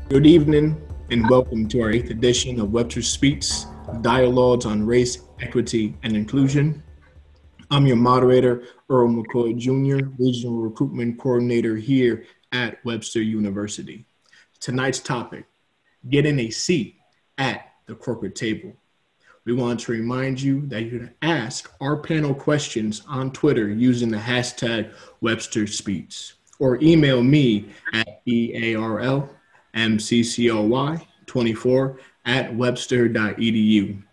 Good evening and welcome to our 8th edition of Webster Speaks, Dialogues on Race, Equity, and Inclusion. I'm your moderator, Earl McCoy Jr., Regional Recruitment Coordinator here at Webster University. Tonight's topic, getting a seat at the corporate table. We want to remind you that you can ask our panel questions on Twitter using the hashtag Webster Speaks, or email me at EARLMCCOY24@webster.edu.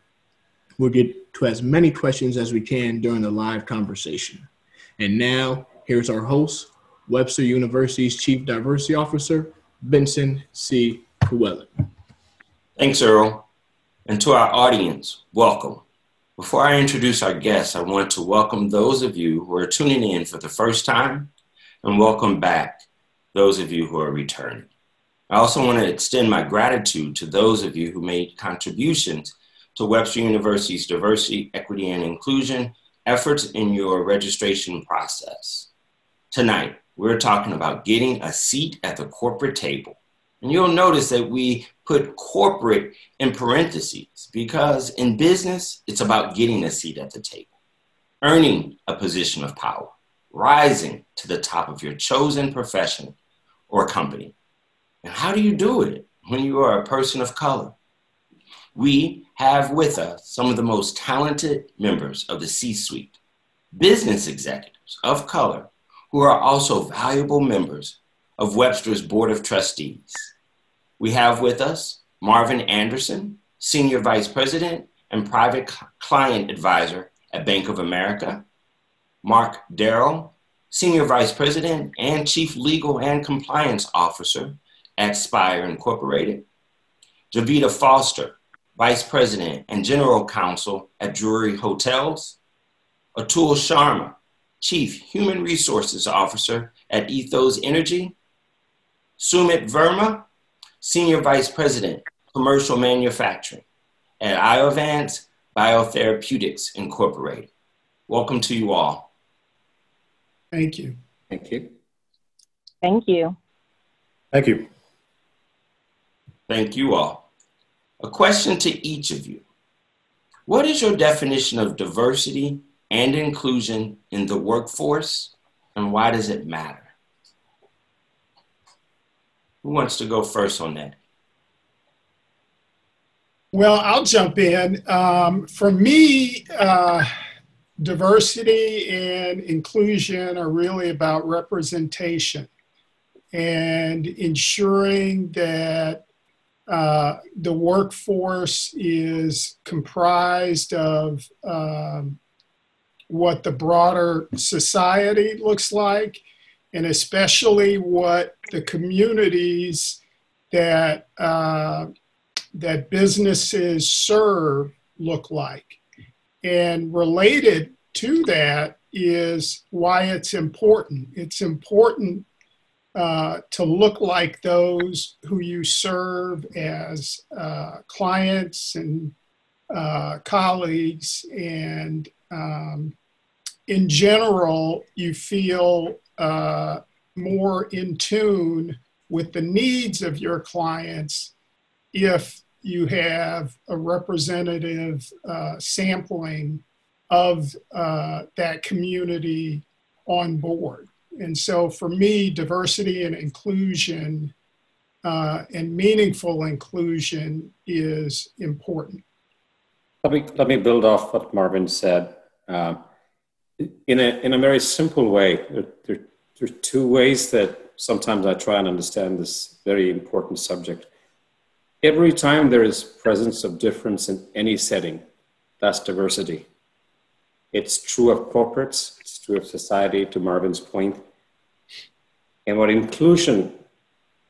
We'll get to as many questions as we can during the live conversation. And now, here's our host, Webster University's Chief Diversity Officer, Vincent C. Flewellen. Thanks, Earl. And to our audience, welcome. Before I introduce our guests, I want to welcome those of you who are tuning in for the first time and welcome back those of you who are returning. I also want to extend my gratitude to those of you who made contributions to Webster University's diversity, equity, and inclusion efforts in your registration process. Tonight, we're talking about getting a seat at the corporate table. And you'll notice that we put corporate in parentheses because in business, it's about getting a seat at the table, earning a position of power, rising to the top of your chosen profession or company. And how do you do it when you are a person of color? We have with us some of the most talented members of the C-suite, business executives of color, who are also valuable members of Webster's Board of Trustees. We have with us Marvin Anderson, Senior Vice President and Private Client Advisor at Bank of America, Darrell, Senior Vice President and Chief Legal and Compliance Officer at Spire Inc, Jovita Foster, Vice President and General Counsel at Drury Hotels, Atul Sharma, Chief Human Resources Officer at EthosEnergy, Sumit Verma, Senior Vice President, Commercial Manufacturing at Iovance Biotherapeutics Incorporated. Welcome to you all. Thank you. Thank you. Thank you. Thank you. Thank you all. A question to each of you. What is your definition of diversity and inclusion in the workforce, and why does it matter? Who wants to go first on that? Well, I'll jump in. For me, diversity and inclusion are really about representation and ensuring that the workforce is comprised of what the broader society looks like, and especially what the communities that that businesses serve look like. And related to that is why it's important. It's important to look like those who you serve as clients and colleagues, and in general, you feel more in tune with the needs of your clients if you have a representative sampling of that community on board. And so for me, diversity and inclusion and meaningful inclusion is important. Let me build off what Marvin said. In a very simple way, there are two ways that sometimes I try and understand this very important subject. Every time there is presence of difference in any setting, that's diversity. It's true of corporates, it's true of society, to Marvin's point. And what inclusion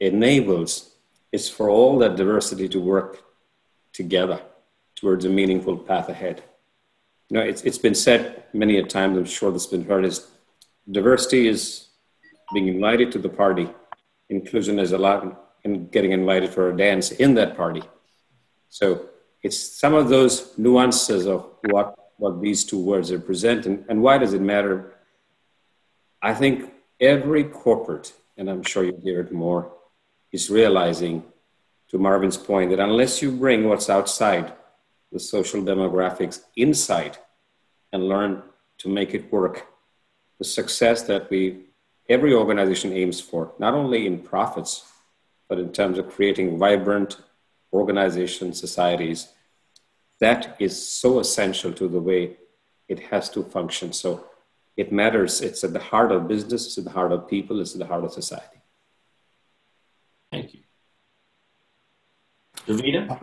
enables is for all that diversity to work together towards a meaningful path ahead. You know, it's been said many a time, I'm sure this has been heard, is diversity is being invited to the party. Inclusion is allowed and getting invited for a dance in that party. So it's some of those nuances of what these two words represent, and why does it matter? I think every corporate, and I'm sure you'll hear it more, is realizing to Marvin's point, that unless you bring what's outside the social demographics inside and learn to make it work, the success that every organization aims for, not only in profits, but in terms of creating vibrant organizations, societies, that is so essential to the way it has to function. So it matters. It's at the heart of business, it's at the heart of people, it's at the heart of society. Thank you. Jovita?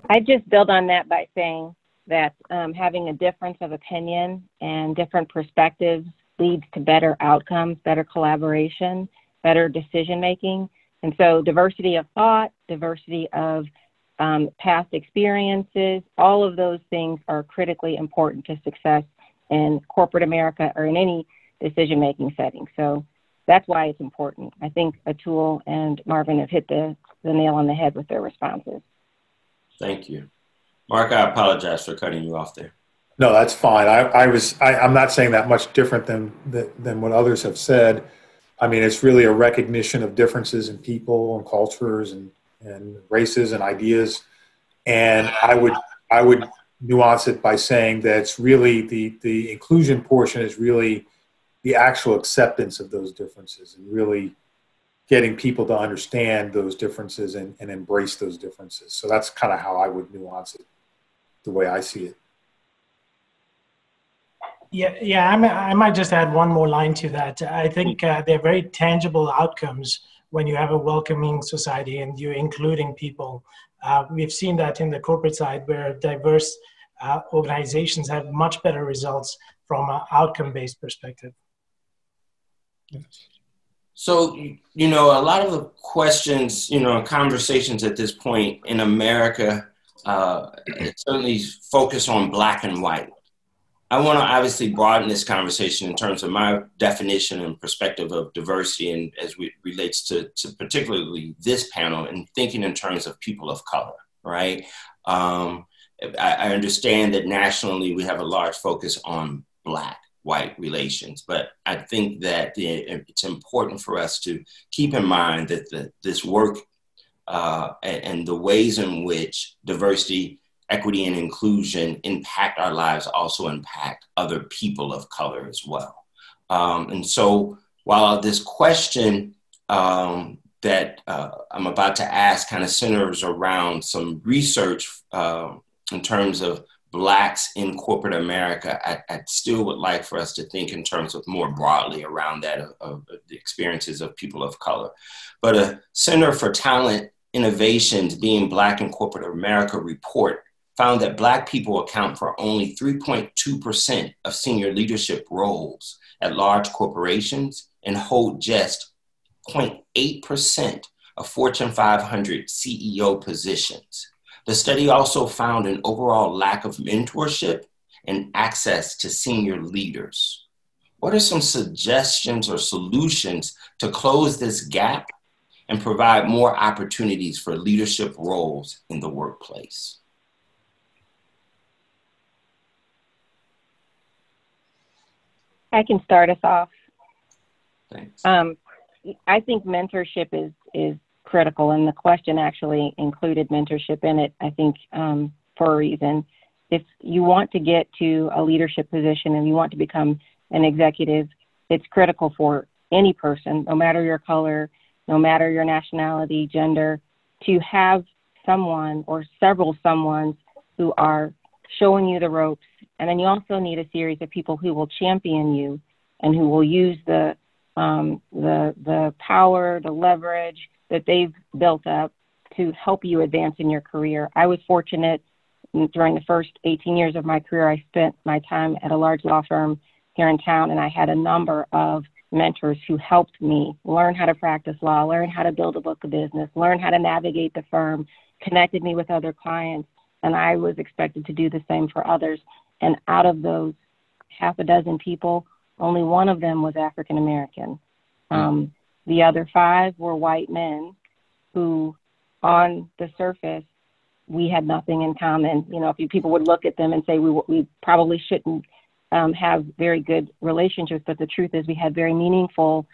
I just build on that by saying that having a difference of opinion and different perspectives leads to better outcomes, better collaboration, better decision-making. And so diversity of thought, diversity of past experiences, all of those things are critically important to success in corporate America or in any decision-making setting. So that's why it's important. I think Atul and Marvin have hit the nail on the head with their responses. Thank you. Mark, I apologize for cutting you off there. No, that's fine. I'm not saying that much different than what others have said. I mean, it's really a recognition of differences in people and cultures and races and ideas. And I would nuance it by saying that it's really the inclusion portion is really the actual acceptance of those differences and really getting people to understand those differences and embrace those differences. So that's kind of how I would nuance it, the way I see it. Yeah. I might just add one more line to that. I think they're very tangible outcomes when you have a welcoming society and you're including people. We've seen that in the corporate side where diverse organizations have much better results from an outcome-based perspective. So, you know, a lot of the questions, you know, conversations at this point in America certainly focus on Black and white. I want to obviously broaden this conversation in terms of my definition and perspective of diversity and as it relates to particularly this panel and thinking in terms of people of color, right? I understand that nationally we have a large focus on Black-white relations, but I think that it's important for us to keep in mind that this work and the ways in which diversity, equity, and inclusion impact our lives also impact other people of color as well. And so while this question that I'm about to ask kind of centers around some research in terms of Blacks in corporate America, I still would like for us to think in terms of more broadly around that of the experiences of people of color. But a Center for Talent Innovations Being Black in Corporate America report found that Black people account for only 3.2% of senior leadership roles at large corporations and hold just 0.8% of Fortune 500 CEO positions. The study also found an overall lack of mentorship and access to senior leaders. What are some suggestions or solutions to close this gap and provide more opportunities for leadership roles in the workplace? I can start us off. Thanks. I think mentorship is critical, and the question actually included mentorship in it, I think, for a reason. If you want to get to a leadership position and you want to become an executive, it's critical for any person, no matter your color, no matter your nationality, gender, to have someone or several someones who are showing you the ropes. And then you also need a series of people who will champion you and who will use the power, the leverage that they've built up to help you advance in your career. I was fortunate during the first 18 years of my career. I spent my time at a large law firm here in town, and I had a number of mentors who helped me learn how to practice law, learn how to build a book of business, learn how to navigate the firm, connected me with other clients, and I was expected to do the same for others. And out of those half a dozen people, only one of them was African American. The other 5 were white men who, on the surface, we had nothing in common. You know, if people would look at them and say we probably shouldn't have very good relationships, but the truth is we had very meaningful,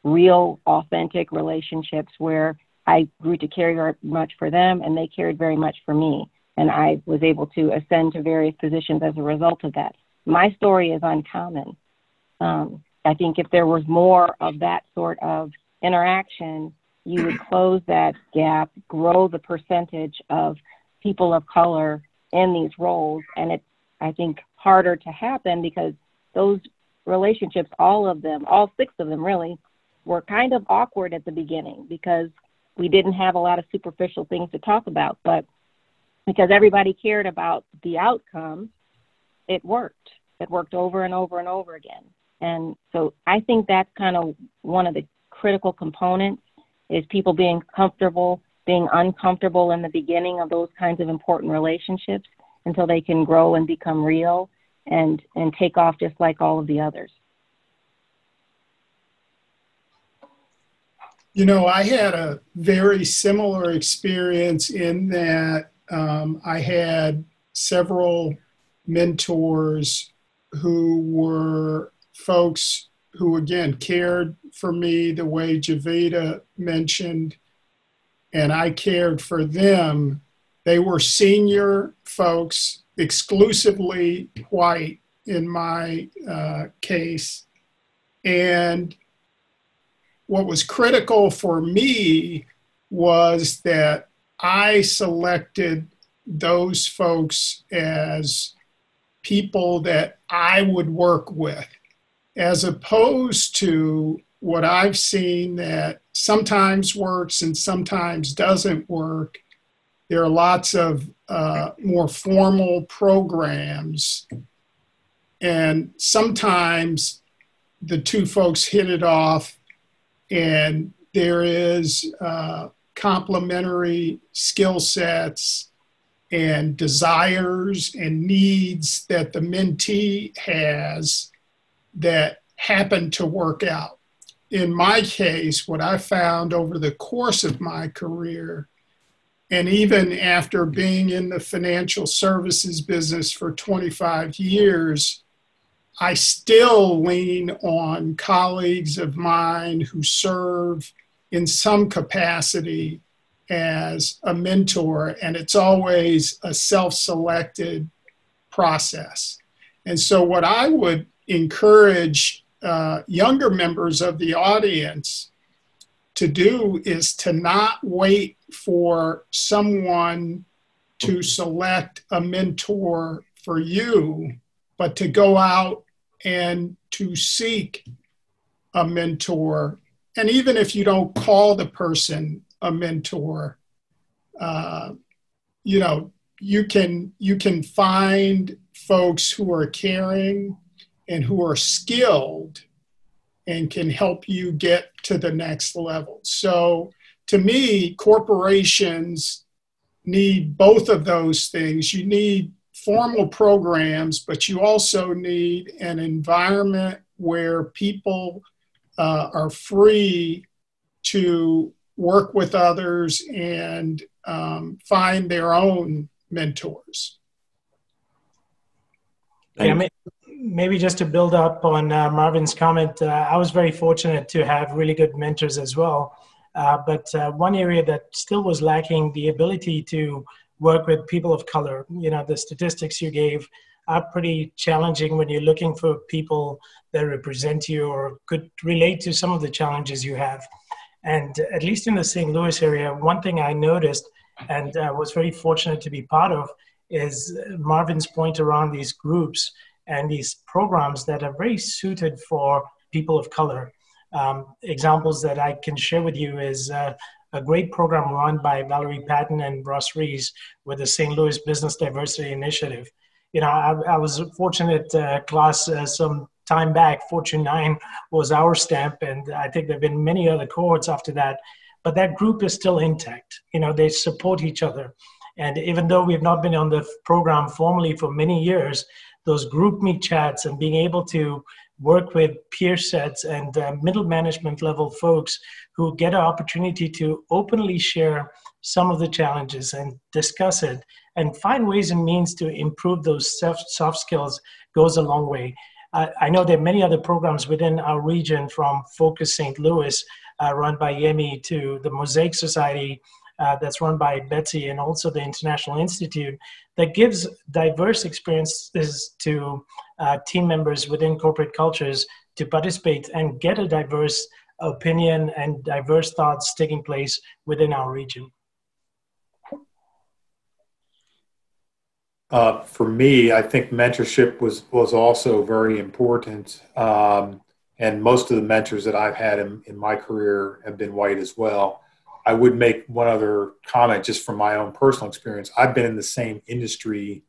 real, authentic relationships where I grew to care very much for them, and they cared very much for me. And I was able to ascend to various positions as a result of that. My story is uncommon. I think if there was more of that sort of interaction, you would close that gap, grow the percentage of people of color in these roles. And it's, I think, harder to happen because those relationships, all of them, all 6 of them really, were kind of awkward at the beginning because we didn't have a lot of superficial things to talk about. But because everybody cared about the outcome, it worked. It worked over and over and over again. And so I think that's kind of one of the critical components is people being comfortable, being uncomfortable in the beginning of those kinds of important relationships until they can grow and become real and take off just like all of the others. You know, I had a very similar experience in that I had several mentors who were folks who, again, cared for me the way Jovita mentioned, and I cared for them. They were senior folks, exclusively white in my case. And what was critical for me was that I selected those folks as people that I would work with, as opposed to what I've seen that sometimes works and sometimes doesn't work. There are lots of more formal programs, and sometimes the 2 folks hit it off, and there is complementary skill sets and desires and needs that the mentee has that happen to work out. In my case, what I found over the course of my career, and even after being in the financial services business for 25 years, I still lean on colleagues of mine who serve in some capacity as a mentor, and it's always a self-selected process. And so what I would encourage younger members of the audience to do is to not wait for someone to select a mentor for you, but to go out and to seek a mentor. And even if you don't call the person a mentor, you know, you can find folks who are caring and who are skilled and can help you get to the next level. So to me, corporations need both of those things. You need formal programs, but you also need an environment where people are free to work with others and find their own mentors. Yeah, maybe just to build up on Marvin's comment, I was very fortunate to have really good mentors as well. But one area that still was lacking, the ability to work with people of color. You know, the statistics you gave are pretty challenging when you're looking for people that represent you or could relate to some of the challenges you have. And at least in the St. Louis area, one thing I noticed and was very fortunate to be part of is Marvin's point around these groups and these programs that are very suited for people of color. Examples that I can share with you is a great program run by Valerie Patton and Ross Rees with the St. Louis Business Diversity Initiative. You know, I was fortunate class some time back, Fortune 9 was our stamp, and I think there have been many other cohorts after that, but that group is still intact. You know, they support each other. And even though we've not been on the program formally for many years, those group meet chats and being able to work with peer sets and middle management level folks who get an opportunity to openly share some of the challenges and discuss it and find ways and means to improve those soft skills goes a long way. I know there are many other programs within our region, from Focus St. Louis, run by Yemi, to the Mosaic Society that's run by Betsy, and also the International Institute, that gives diverse experiences to team members within corporate cultures to participate and get a diverse opinion and diverse thoughts taking place within our region. For me, I think mentorship was also very important. And most of the mentors that I've had in my career have been white as well. I would make one other comment just from my own personal experience. I've been in the same industry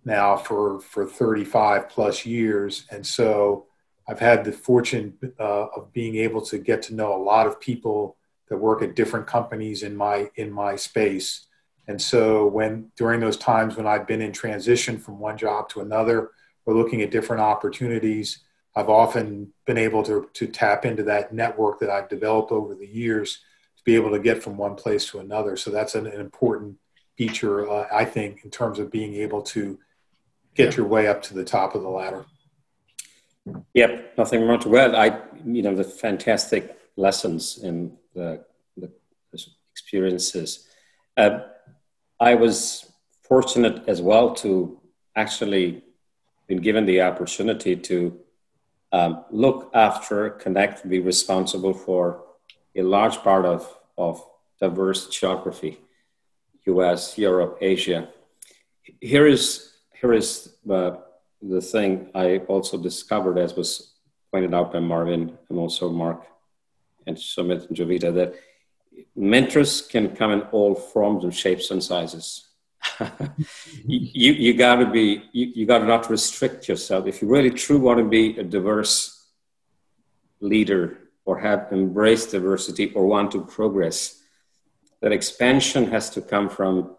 now for 35 plus years. And so I've had the fortune of being able to get to know a lot of people that work at different companies in my space. And so during those times when I've been in transition from one job to another, or looking at different opportunities, I've often been able to tap into that network that I've developed over the years to be able to get from one place to another. So that's an important feature, I think, in terms of being able to get your way up to the top of the ladder. Yep, nothing wrong to add. The fantastic lessons in the experiences. I was fortunate as well to actually been given the opportunity to look after, connect, be responsible for a large part of diverse geography, US, Europe, Asia. Here is the thing I also discovered, as was pointed out by Marvin and also Mark and Sumit and Jovita, that mentors can come in all forms and shapes and sizes. you gotta not restrict yourself. If you really truly want to be a diverse leader or have embraced diversity or want to progress, that expansion has to come from,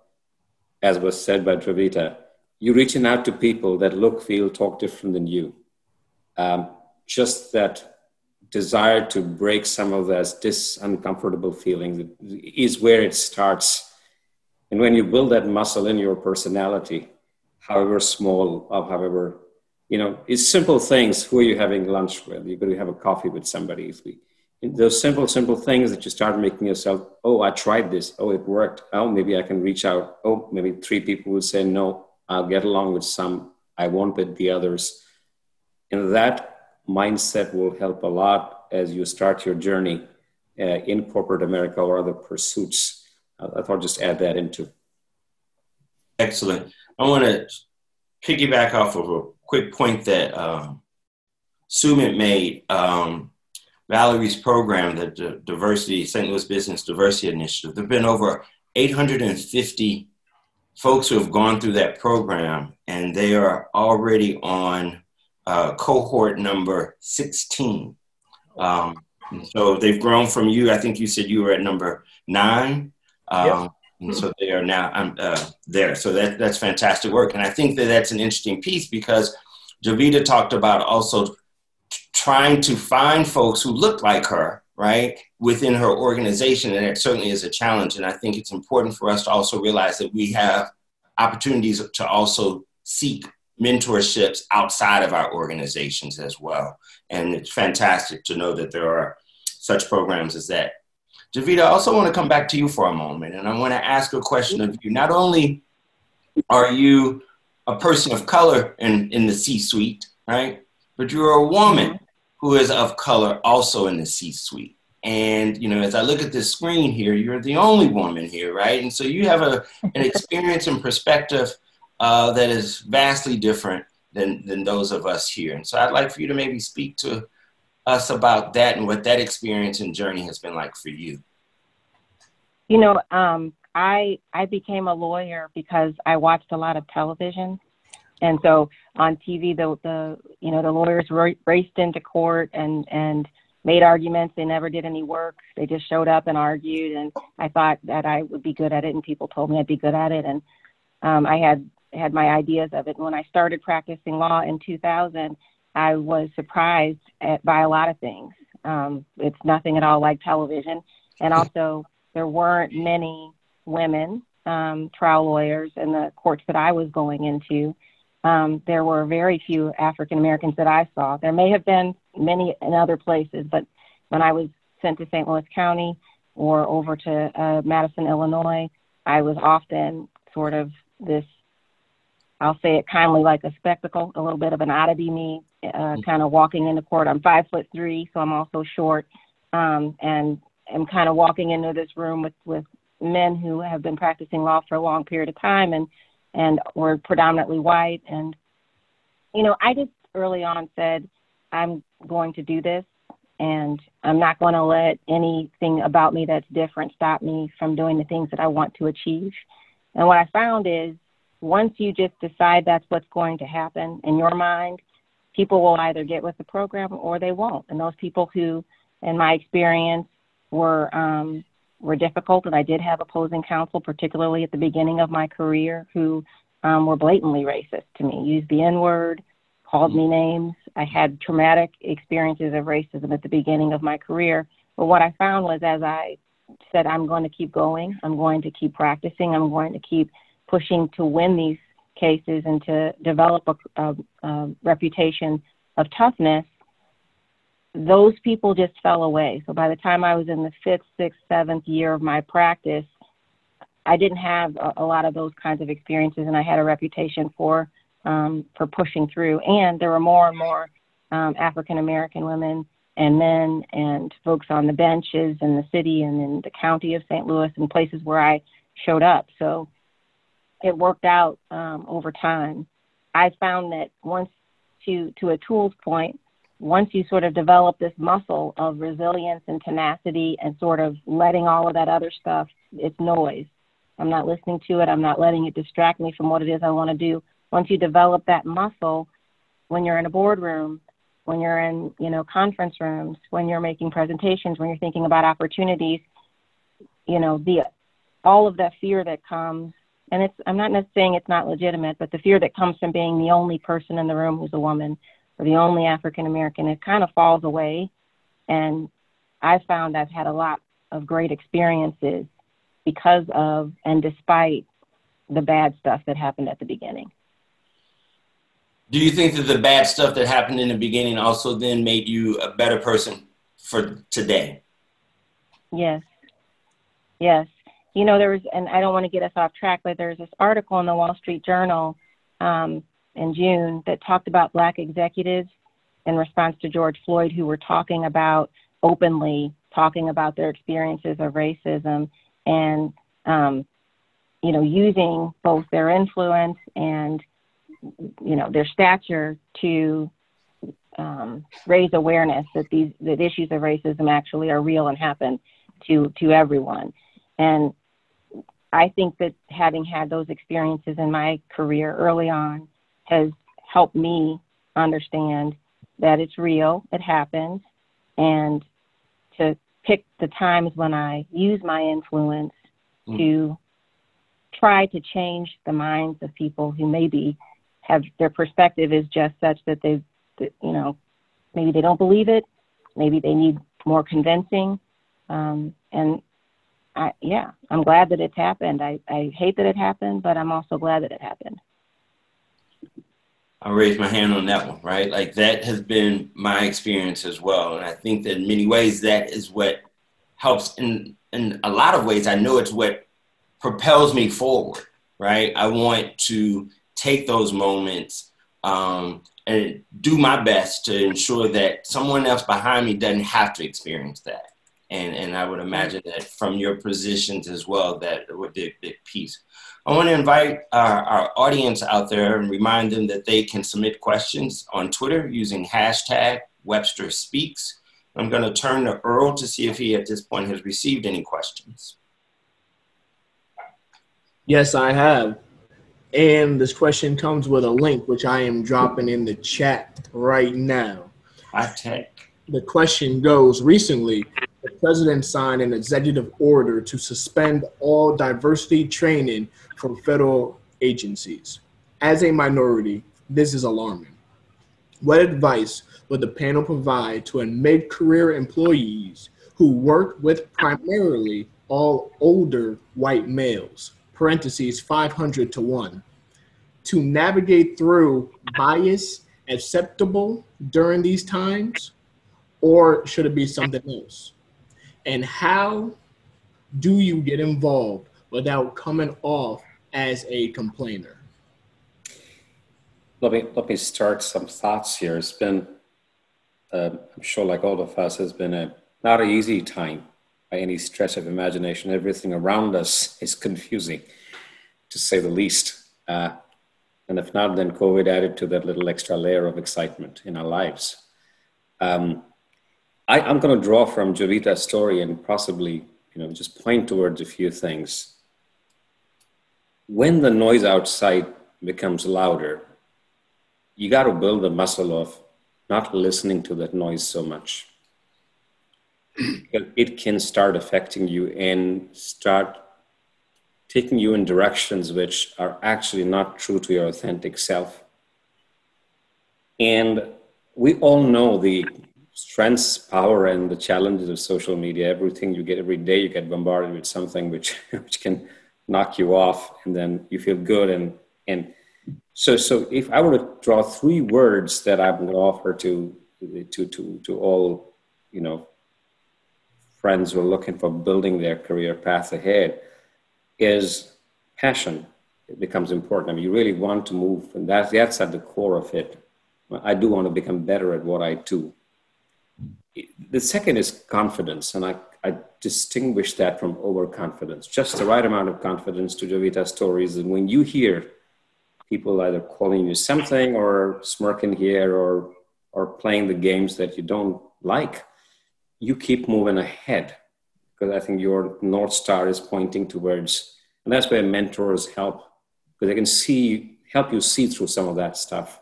as was said by Jovita, you reaching out to people that look, feel, talk different than you. Just that desire to break some of this uncomfortable feeling is where it starts. And when you build that muscle in your personality, however small or however, it's simple things. Who are you having lunch with? You're going to have a coffee with somebody. Those simple things that you start making yourself, oh, I tried this. Oh, it worked. Oh, maybe I can reach out. Oh, maybe 3 people will say, no, I'll get along with some. I won't with the others. And that mindset will help a lot as you start your journey in corporate America or other pursuits. I thought I'd just add that into. Excellent. I want to piggyback off of a quick point that Sumit made. Valerie's program, the St. Louis Business Diversity Initiative, there have been over 850 folks who have gone through that program, and they are already on cohort number 16. So they've grown from you. I think you said you were at number 9. Yep. And so they are now there. So that's fantastic work. And I think that's an interesting piece, because Jovita talked about also trying to find folks who look like her, right, within her organization. And it certainly is a challenge. And I think it's important for us to also realize that we have opportunities to also seek mentorships outside of our organizations as well. And it's fantastic to know that there are such programs as that. Jovita, I also want to come back to you for a moment, and I want to ask a question of you. Not only are you a person of color in the C-suite, right, but you're a woman who is of color also in the C-suite. And, as I look at this screen here, you're the only woman here, right? And so you have an experience and perspective that is vastly different than those of us here. And so I'd like for you to maybe speak to us about that and what that experience and journey has been like for you. I became a lawyer because I watched a lot of television. And so on TV, the lawyers raced into court and made arguments. They never did any work. They just showed up and argued. And I thought that I would be good at it, and people told me I'd be good at it. And I had my ideas of it. And when I started practicing law in 2000, I was surprised by a lot of things. It's nothing at all like television. And also, there weren't many women trial lawyers in the courts that I was going into. there were very few African Americans that I saw. There may have been many in other places, but when I was sent to St. Louis County or over to Madison, Illinois, I was often sort of this, I'll say it kindly, like a spectacle, a little bit of an oddity me, kind of walking into court. I'm 5'3", so I'm also short, and I'm kind of walking into this room with men who have been practicing law for a long period of time and were predominantly white. And, you know, I just early on said, I'm going to do this, and I'm not going to let anything about me that's different stop me from doing the things that I want to achieve. And what I found is once you just decide that's what's going to happen in your mind, people will either get with the program or they won't. And those people who, in my experience, were difficult, and I did have opposing counsel, particularly at the beginning of my career, who were blatantly racist to me, used the N-word, called me names. I had traumatic experiences of racism at the beginning of my career. But what I found was, as I said, I'm going to keep going, I'm going to keep practicing, I'm going to keep pushing to win these cases and to develop a reputation of toughness, those people just fell away. So by the time I was in the 5th, 6th, 7th year of my practice, I didn't have a lot of those kinds of experiences, and I had a reputation for pushing through. And there were more and more African-American women and men and folks on the benches in the city and in the county of St. Louis and places where I showed up. So it worked out over time. I found that once, to Atul's point, once you sort of develop this muscle of resilience and tenacity and sort of letting all of that other stuff, it's noise. I'm not listening to it. I'm not letting it distract me from what it is I want to do. Once you develop that muscle, when you're in a boardroom, when you're in, you know, conference rooms, when you're making presentations, when you're thinking about opportunities, you know, all of that fear that comes, and I'm not saying it's not legitimate, but the fear that comes from being the only person in the room who's a woman or the only African-American, it kind of falls away. And I found I've had a lot of great experiences because of and despite the bad stuff that happened at the beginning. Do you think that the bad stuff that happened in the beginning also then made you a better person for today? Yes. Yes. You know, there was, and I don't want to get us off track, but there's this article in the Wall Street Journal in June that talked about Black executives in response to George Floyd who were openly talking about their experiences of racism and, you know, using both their influence and, you know, their stature to raise awareness that that issues of racism actually are real and happen to everyone. And I think that having had those experiences in my career early on has helped me understand that it's real, it happens, and to pick the times when I use my influence to try to change the minds of people who maybe have their perspective is just such that they, you know, maybe they don't believe it, maybe they need more convincing, and I'm glad that it's happened. I hate that it happened, but I'm also glad that it happened. I'll raise my hand on that one, right? Like that has been my experience as well. And I think that in many ways, that is what helps in a lot of ways. I know it's what propels me forward, right? I want to take those moments and do my best to ensure that someone else behind me doesn't have to experience that. And I would imagine that from your positions as well, that would be a big piece. I want to invite our audience out there and remind them that they can submit questions on Twitter using hashtag Webster Speaks. I'm going to turn to Earl to see if he at this point has received any questions. Yes, I have. And this question comes with a link, which I am dropping in the chat right now. High tech. The question goes, recently, the president signed an executive order to suspend all diversity training from federal agencies. As a minority, this is alarming. What advice would the panel provide to mid-career employees who work with primarily all older white males, parentheses 500 to 1, to navigate through bias acceptable during these times, or should it be something else? And how do you get involved without coming off as a complainer? Let me start some thoughts here. It's been, I'm sure like all of us, has been not an easy time by any stretch of imagination. Everything around us is confusing, to say the least. And if not, then COVID added to that little extra layer of excitement in our lives. I'm going to draw from Jovita's story and possibly, just point towards a few things. When the noise outside becomes louder, you got to build the muscle of not listening to that noise so much. It can start affecting you and start taking you in directions which are actually not true to your authentic self. And we all know the strengths, power, and the challenges of social media. Everything you get every day, you get bombarded with something which can knock you off, and then you feel good. And so if I were to draw 3 words that I'm going to offer to all, friends who are looking for building their career path ahead, is passion. It becomes important. I mean, you really want to move, and that's at the core of it. I do want to become better at what I do. The second is confidence, and I distinguish that from overconfidence. Just the right amount of confidence, to Jovita's stories. And when you hear people either calling you something or smirking here or playing the games that you don't like, you keep moving ahead, because I think your North Star is pointing towards, and that's where mentors help, because they can help you see through some of that stuff.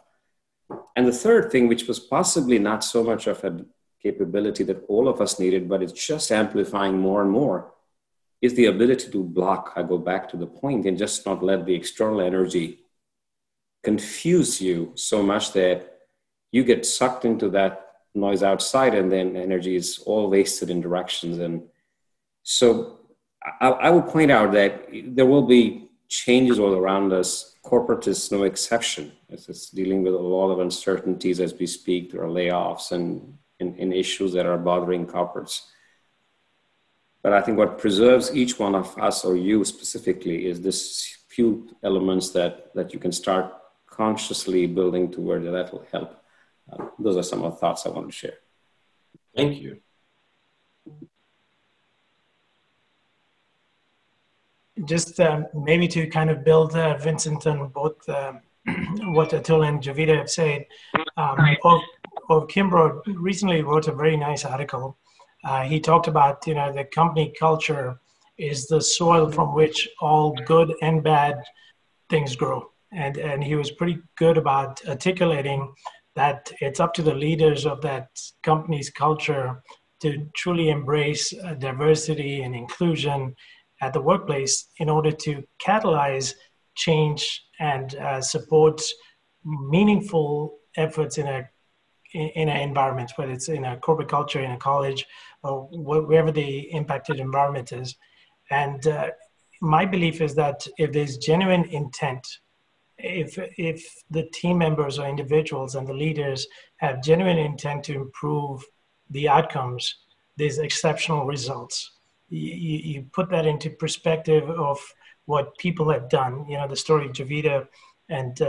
And the third thing, which was possibly not so much of a capability that all of us needed, but it's just amplifying more and more, is the ability to block. I go back to the point, and just not let the external energy confuse you so much that you get sucked into that noise outside, and then energy is all wasted in directions. And so I would point out that there will be changes all around us. Corporate is no exception. It's dealing with a lot of uncertainties as we speak. There are layoffs and issues that are bothering corporates. But I think what preserves each one of us, or you specifically, is this few elements that you can start consciously building toward that will help. Those are some of the thoughts I want to share. Thank you. Just maybe to kind of build Vincent on both what Atul and Jovita have said. Kimbrough recently wrote a very nice article. He talked about, the company culture is the soil from which all good and bad things grow. And he was pretty good about articulating that it's up to the leaders of that company's culture to truly embrace diversity and inclusion at the workplace in order to catalyze change and support meaningful efforts in an environment, whether it's in a corporate culture, in a college, or wherever the impacted environment is. And my belief is that if there's genuine intent, if the team members or individuals and the leaders have genuine intent to improve the outcomes, there's exceptional results. You put that into perspective of what people have done. The story of Jovita and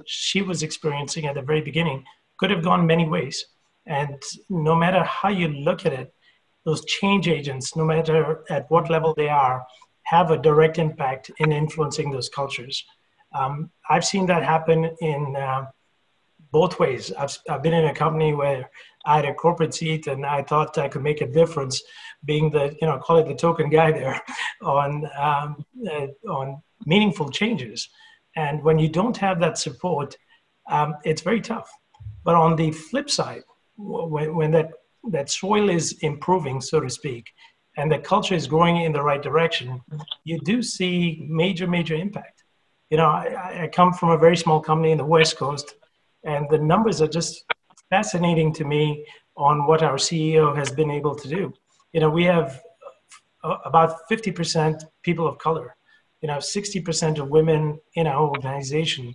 she was experiencing at the very beginning could have gone many ways. And no matter how you look at it, those change agents, no matter at what level they are, have a direct impact in influencing those cultures. I've seen that happen in both ways. I've been in a company where I had a corporate seat and I thought I could make a difference, being the, call it the token guy there on meaningful changes. And when you don't have that support, it's very tough. But on the flip side, when that soil is improving, so to speak, and the culture is growing in the right direction, you do see major impact. I come from a very small company in the West Coast, and the numbers are just fascinating to me on what our CEO has been able to do. We have about 50% people of color. 60% of women in our organization.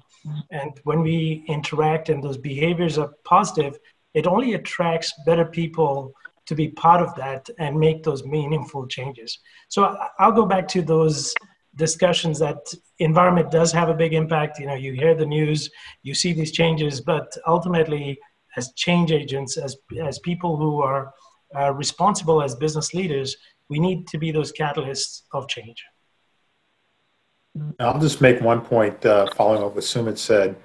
And when we interact and those behaviors are positive, it only attracts better people to be part of that and make those meaningful changes. So I'll go back to those discussions that environment does have a big impact. You hear the news, you see these changes, but ultimately as change agents, as people who are responsible as business leaders, we need to be those catalysts of change. I'll just make one point following up what Sumit said.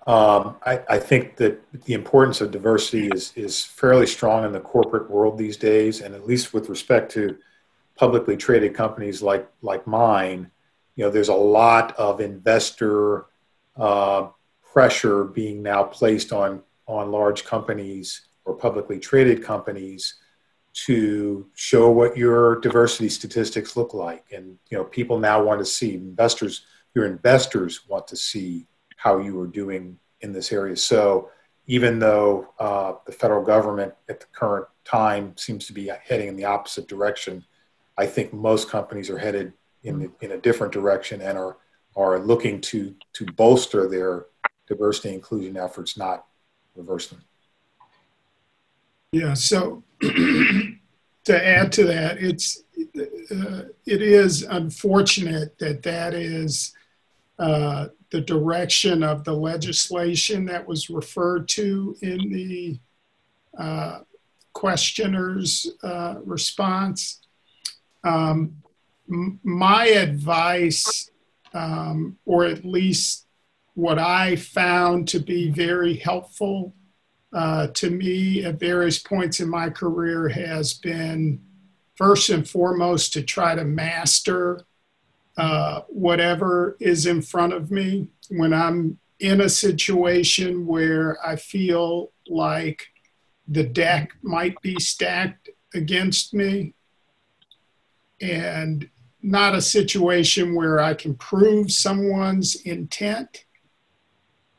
I think that the importance of diversity is fairly strong in the corporate world these days, and at least with respect to publicly traded companies like mine, there's a lot of investor pressure being now placed on large companies or publicly traded companies to show what your diversity statistics look like. And, people now want to see your investors want to see how you are doing in this area. So even though the federal government at the current time seems to be heading in the opposite direction, I think most companies are headed in a different direction and are looking to bolster their diversity and inclusion efforts, not reverse them. Yeah, so to add to that, it is unfortunate that is the direction of the legislation that was referred to in the questioner's response. My advice, or at least what I found to be very helpful to me at various points in my career, has been first and foremost to try to master whatever is in front of me. When I'm in a situation where I feel like the deck might be stacked against me, and not a situation where I can prove someone's intent,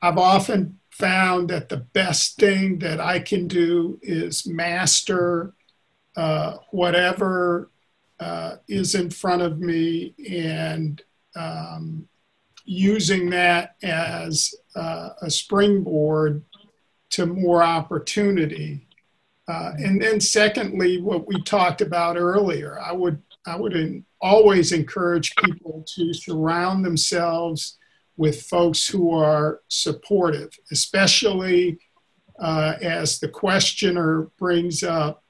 I've often found that the best thing that I can do is master whatever is in front of me, and using that as a springboard to more opportunity. And then secondly, what we talked about earlier, I would always encourage people to surround themselves with folks who are supportive, especially as the questioner brings up,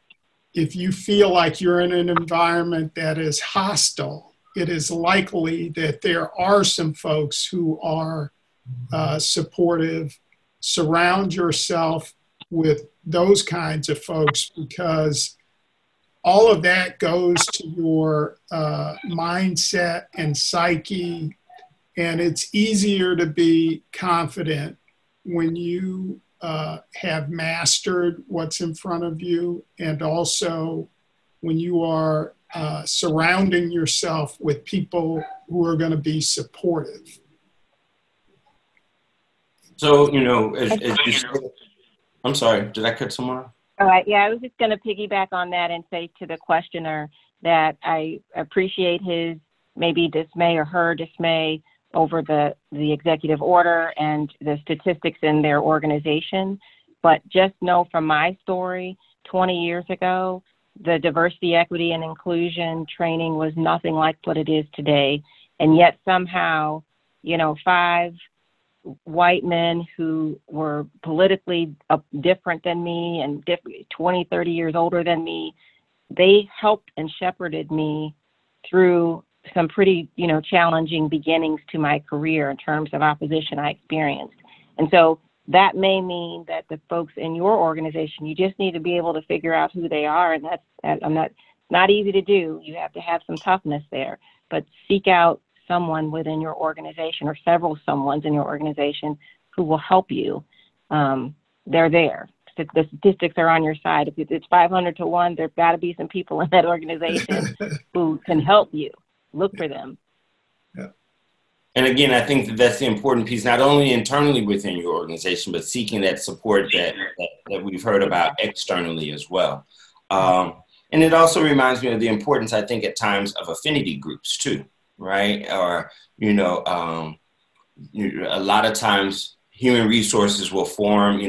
if you feel like you're in an environment that is hostile, it is likely that there are some folks who are supportive. Surround yourself with those kinds of folks, because all of that goes to your mindset and psyche, and it's easier to be confident when you have mastered what's in front of you, and also when you are surrounding yourself with people who are going to be supportive. So, as you said, I'm sorry, did I cut someone off? All right, yeah, I was just going to piggyback on that and say to the questioner that I appreciate his maybe dismay or her dismay over the executive order and the statistics in their organization. But just know from my story, 20 years ago, the diversity, equity, and inclusion training was nothing like what it is today. And yet somehow, 5 white men who were politically different than me and 20, 30 years older than me, they helped and shepherded me through some pretty, challenging beginnings to my career in terms of opposition I experienced. And so that may mean that the folks in your organization, you just need to be able to figure out who they are. And that's not easy to do. You have to have some toughness there, but seek out someone within your organization or several someones in your organization who will help you. They're there. The statistics are on your side. If it's 500 to 1, there's got to be some people in that organization who can help you. Look for them. Yeah. And again, I think that's the important piece, not only internally within your organization, but seeking that support that we've heard about externally as well. And it also reminds me of the importance, I think, at times of affinity groups too. right? Or, a lot of times human resources will form,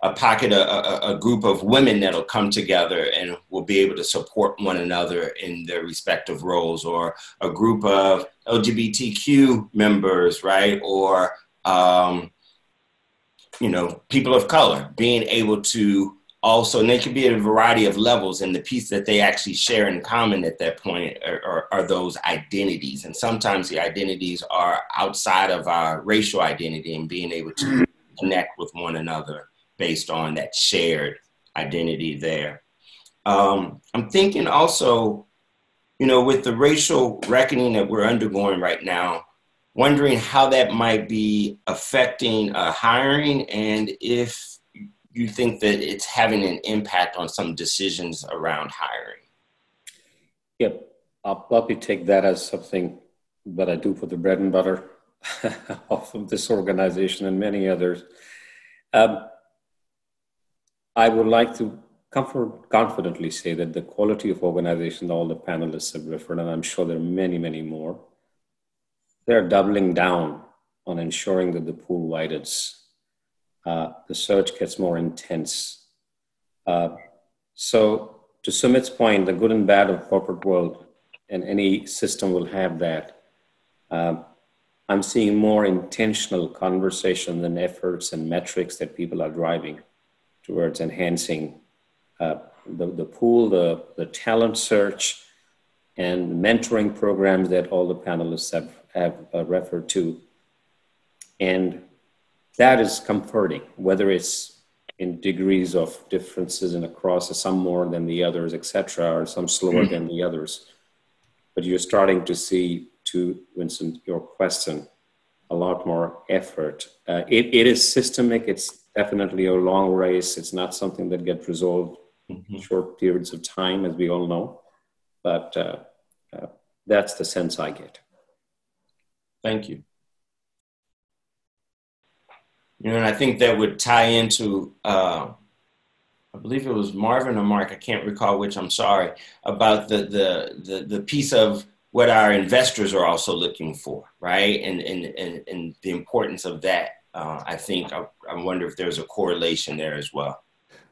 a pocket, a group of women that'll come together and will be able to support one another in their respective roles, or a group of LGBTQ members, right? Or, people of color being able to also, and they could be at a variety of levels, and the piece that they actually share in common at that point are those identities. And sometimes the identities are outside of our racial identity, and being able to connect with one another based on that shared identity there. I'm thinking also, with the racial reckoning that we're undergoing right now, wondering how that might be affecting hiring, and if you think that it's having an impact on some decisions around hiring. Yep, I'll probably take that as something that I do for the bread and butter of this organization and many others. I would like to confidently say that the quality of organization all the panelists have referred, and I'm sure there are many, many more, they're doubling down on ensuring that the pool widens. The search gets more intense. So to Sumit's point, the good and bad of corporate world, and any system will have that. I'm seeing more intentional conversation and efforts and metrics that people are driving towards enhancing the pool, the talent search, and mentoring programs that all the panelists have referred to. And that is comforting, whether it's in degrees of differences and across, some more than the others, et cetera, or some slower than the others. But you're starting to see, to Vincent, your question, a lot more effort. It is systemic. It's definitely a long race. It's not something that gets resolved in short periods of time, as we all know. But that's the sense I get. Thank you. And I think that would tie into, I believe it was Marvin or Mark, I can't recall which, I'm sorry, about the piece of what our investors are also looking for, right? And the importance of that. I think, I wonder if there's a correlation there as well.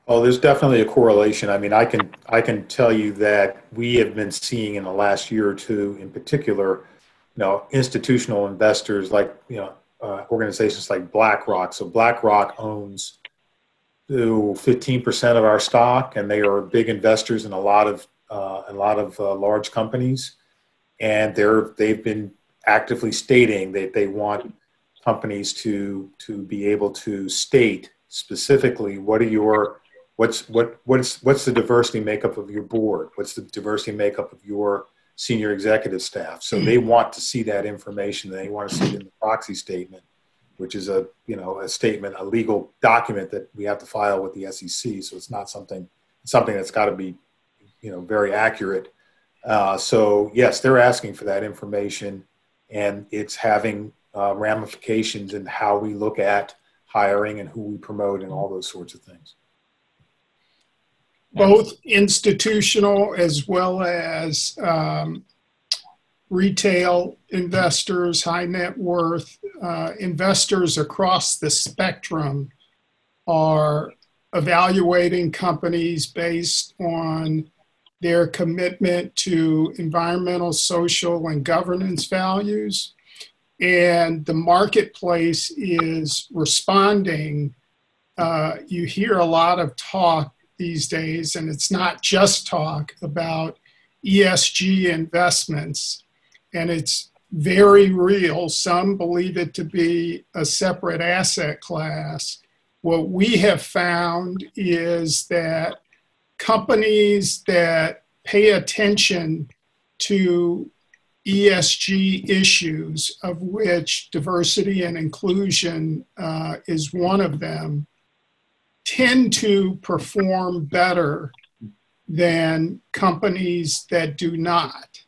Oh, there's definitely a correlation. I mean, I can tell you that we have been seeing in the last year or two, in particular, institutional investors like, organizations like BlackRock. So BlackRock owns 15% of our stock, and they are big investors in a lot of large companies. And they've been actively stating that they want companies to be able to state specifically what's the diversity makeup of your board, what's the diversity makeup of your senior executive staff. So they want to see that information. They want to see it in the proxy statement, which is a statement, a legal document that we have to file with the SEC. So it's not something that's got to be, very accurate. So yes, they're asking for that information, and it's having ramifications in how we look at hiring and who we promote and all those sorts of things. Both institutional as well as retail investors, high net worth investors across the spectrum are evaluating companies based on their commitment to environmental, social, and governance values. And the marketplace is responding. You hear a lot of talk these days, and it's not just talk, about ESG investments, and it's very real. Some believe it to be a separate asset class. What we have found is that companies that pay attention to ESG issues, of which diversity and inclusion is one of them, tend to perform better than companies that do not.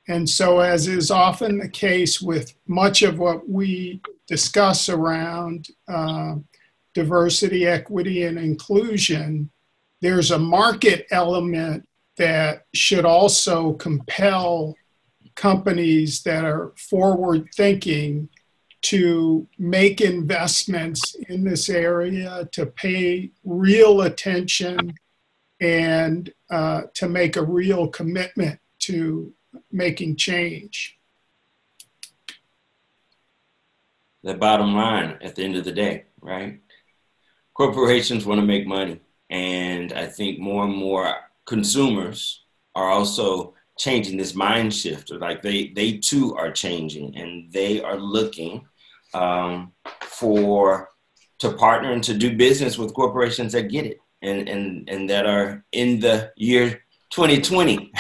And so, as is often the case with much of what we discuss around diversity, equity, and inclusion, there's a market element that should also compel companies that are forward thinking to make investments in this area, to pay real attention, and to make a real commitment to making change. The bottom line at the end of the day, right? Corporations want to make money. And I think more and more consumers are also changing this mind shift. Like they too are changing, and they are looking to partner and to do business with corporations that get it and that are in the year 2020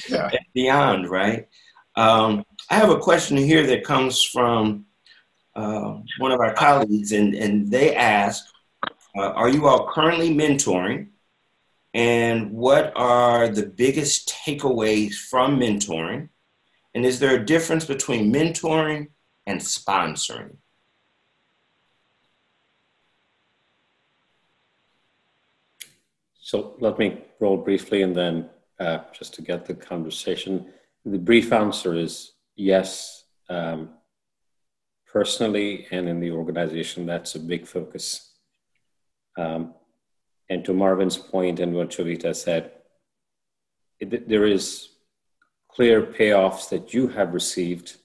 Yeah. and beyond, right? I have a question here that comes from one of our colleagues, and they ask, are you all currently mentoring? And what are the biggest takeaways from mentoring? And is there a difference between mentoring and sponsoring? So let me roll briefly, and then just to get the conversation. The brief answer is yes. Personally and in the organization, that's a big focus. And to Marvin's point and what Jovita said, there is clear payoffs that you have received.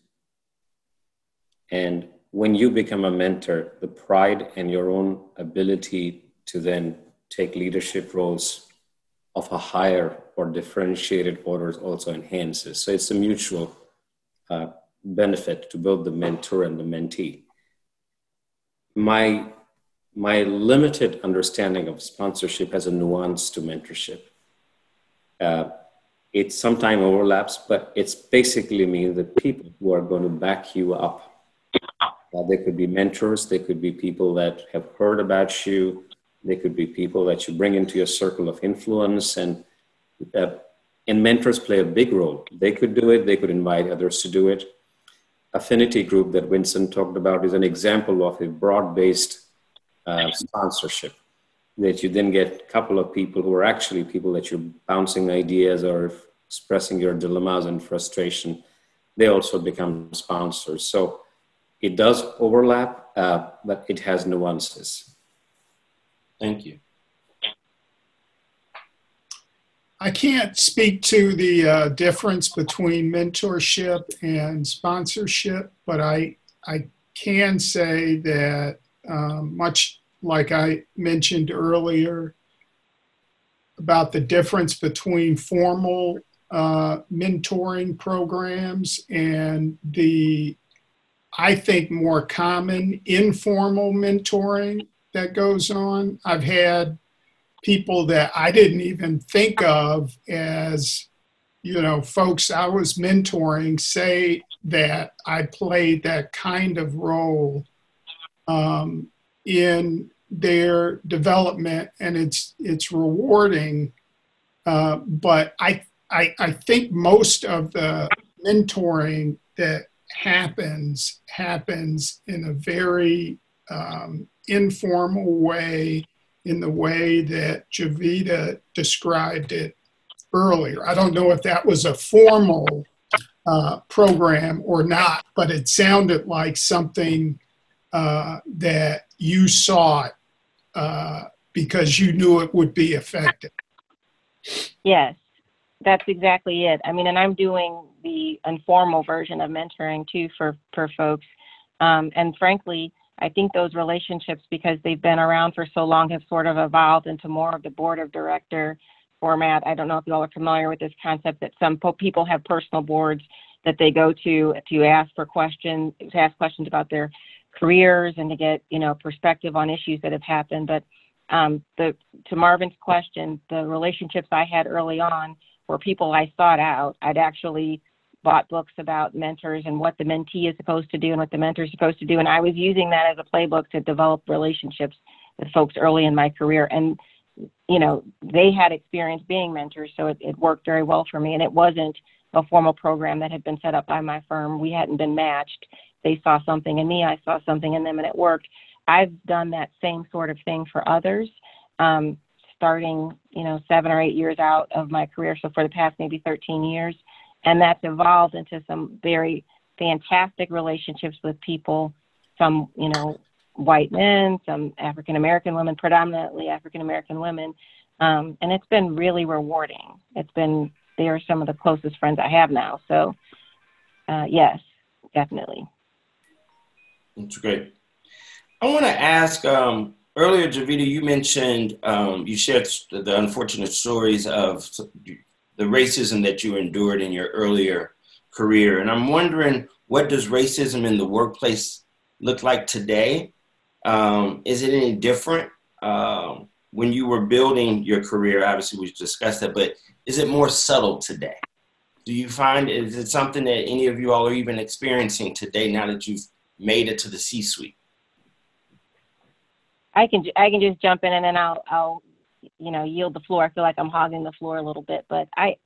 And when you become a mentor, the pride and your own ability to then take leadership roles of a higher or differentiated order also enhances. So it's a mutual benefit to both the mentor and the mentee. My limited understanding of sponsorship has a nuance to mentorship. It sometimes overlaps, but it's basically means that people who are going to back you up. They could be mentors, they could be people that have heard about you, they could be people that you bring into your circle of influence, and mentors play a big role. They could do it, they could invite others to do it. Affinity group that Vincent talked about is an example of a broad-based sponsorship, that you then get a couple of people who are actually people that you're bouncing ideas or expressing your dilemmas and frustration. They also become sponsors. So it does overlap, but it has nuances. Thank you. I can't speak to the difference between mentorship and sponsorship, but I can say that much like I mentioned earlier about the difference between formal mentoring programs and the, I think, more common informal mentoring that goes on. I've had people that I didn't even think of as, folks I was mentoring say that I played that kind of role in their development, and it's rewarding. But I think most of the mentoring that happens in a very informal way, in the way that Jovita described it earlier. I don't know if that was a formal program or not, but it sounded like something that you sought because you knew it would be effective. Yes, that's exactly it. I mean, and I'm doing the informal version of mentoring too for folks. And frankly, I think those relationships, because they've been around for so long, have sort of evolved into more of the board of director format. I don't know if you all are familiar with this concept that some people have personal boards that they go to ask questions about their careers and to get, perspective on issues that have happened. But to Marvin's question, the relationships I had early on were people I sought out. I'd actually bought books about mentors and what the mentee is supposed to do and what the mentor is supposed to do. And I was using that as a playbook to develop relationships with folks early in my career. And, they had experience being mentors, so it worked very well for me. And it wasn't a formal program that had been set up by my firm. We hadn't been matched. They saw something in me, I saw something in them, and it worked. I've done that same sort of thing for others, starting, 7 or 8 years out of my career. So for the past maybe 13 years. And that's evolved into some very fantastic relationships with people, some, you know, white men, some African-American women, predominantly African-American women. And it's been really rewarding. They are some of the closest friends I have now. So yes, definitely. That's great. I want to ask, earlier, Jovita, you mentioned, you shared the unfortunate stories of the racism that you endured in your earlier career. And I'm wondering, what does racism in the workplace look like today? Is it any different? When you were building your career, obviously we've discussed that, but is it more subtle today? Do you find, is it something that any of you all are even experiencing today now that you've made it to the C-suite? I can just jump in and then I'll you know, yield the floor. I feel like I'm hogging the floor a little bit, but I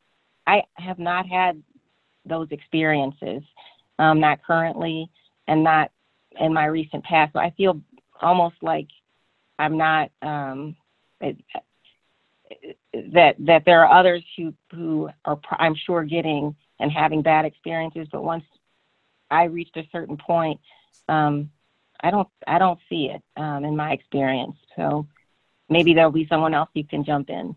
have not had those experiences, not currently and not in my recent past. So I feel almost like I'm not, that there are others who are, I'm sure, getting and having bad experiences, but once I reached a certain point, I don't see it in my experience. So maybe there'll be someone else who can jump in.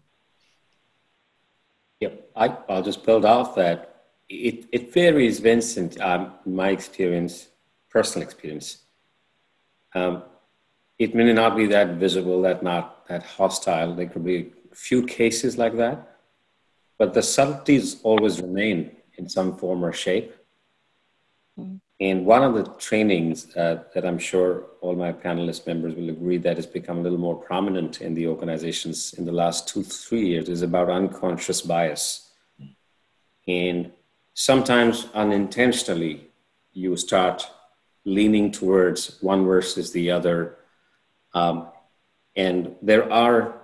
Yep, I'll just build off that. It varies, Vincent, my experience, personal experience. It may not be that visible, not that hostile. There could be a few cases like that, but the subtleties always remain in some form or shape. Mm-hmm. And one of the trainings that I'm sure all my panelist members will agree that has become a little more prominent in the organizations in the last 2-3 years is about unconscious bias. And sometimes unintentionally, you start leaning towards one versus the other. And there are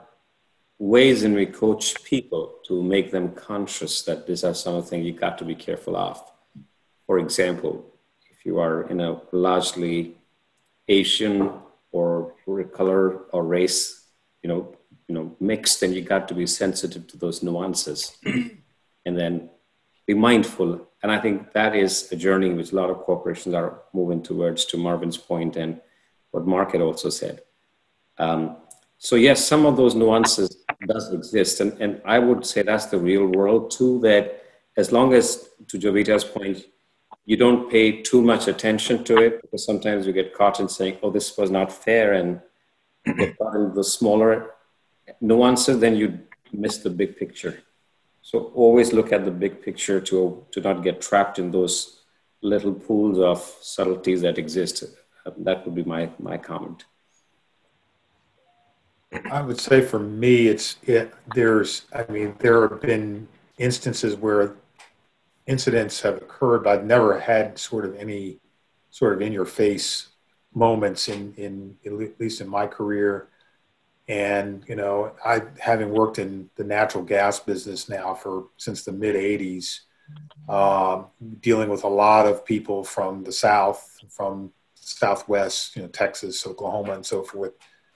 ways in which we coach people to make them conscious that these are something you got to be careful of. For example, if you are in a largely Asian or color or race, mixed, then you got to be sensitive to those nuances and then be mindful. And I think that is a journey which a lot of corporations are moving towards, to Marvin's point and what Mark had also said. So yes, some of those nuances does exist. And I would say that's the real world too, that as long as, to Jovita's point, you don't pay too much attention to it, because sometimes you get caught in saying, oh, this was not fair, and get caught in the smaller nuances, then you miss the big picture. So always look at the big picture to not get trapped in those little pools of subtleties that exist. That would be my comment. I would say for me, there have been instances where incidents have occurred, but I've never had any sort of in-your-face moments in at least in my career. And, having worked in the natural gas business now since the mid 80s, dealing with a lot of people from the South, from Southwest, Texas, Oklahoma, and so forth,